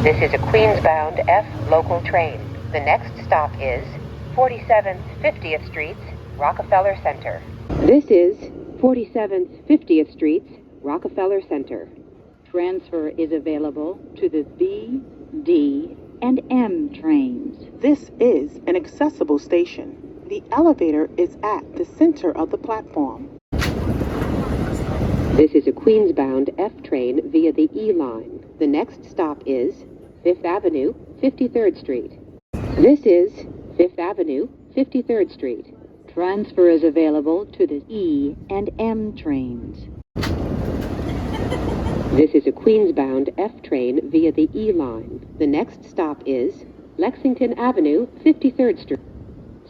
This is a Queens-bound F local train. The next stop is 47th 50th Street, Rockefeller Center. This is 47th 50th Street, Rockefeller Center. Transfer is available to the B, D, and M trains. This is an accessible station. The elevator is at the center of the platform. This is a Queens-bound F train via the E line. The next stop is 5th Avenue, 53rd Street. This is 5th Avenue, 53rd Street. Transfer is available to the E and M trains. This is a Queens-bound F train via the E line. The next stop is Lexington Avenue, 53rd Street.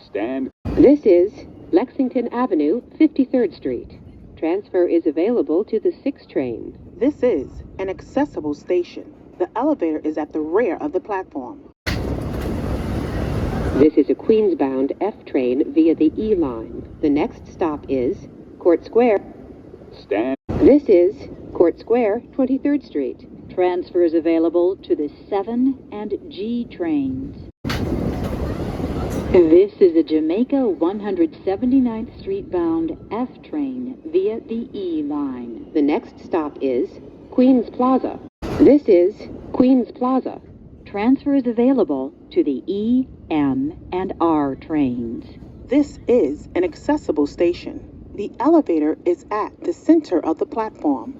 Stand. This is Lexington Avenue, 53rd Street. Transfer is available to the 6th train. This is an accessible station. The elevator is at the rear of the platform. This is a Queens-bound F train via the E line. The next stop is Court Square. Stand. This is Court Square, 23rd Street. Transfer is available to the 7 and G trains. This is a Jamaica 179th Street bound F train via the E line. The next stop is Queens Plaza. This is Queens Plaza. Transfer is available to the E, M, and R trains. This is an accessible station. The elevator is at the center of the platform.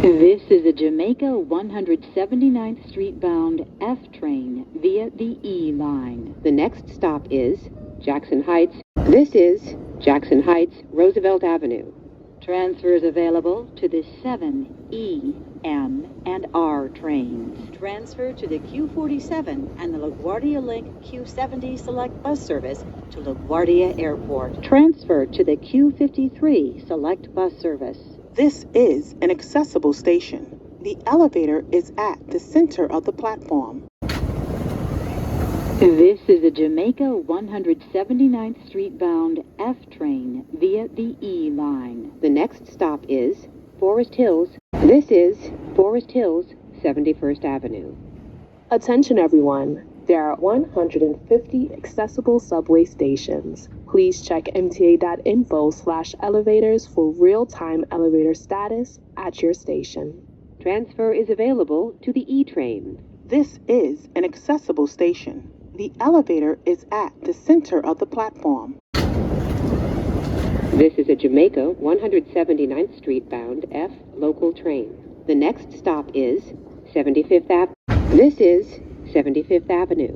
This is a Jamaica 179th Street bound F train via the E line. The next stop is Jackson Heights. This is Jackson Heights, Roosevelt Avenue. Transfer is available to the 7, E, M, and R trains. Transfer to the Q47 and the LaGuardia Link Q70 Select Bus Service to LaGuardia Airport. Transfer to the Q53 Select Bus Service. This is an accessible station. The elevator is at the center of the platform. This is a Jamaica 179th Street bound F train via the E line. The next stop is Forest Hills. This is Forest Hills, 71st Avenue. Attention everyone, there are 150 accessible subway stations. Please check mta.info/elevators for real-time elevator status at your station. Transfer is available to the E train. This is an accessible station. The elevator is at the center of the platform. This is a Jamaica 179th Street bound F local train. The next stop is 75th Avenue. This is 75th Avenue.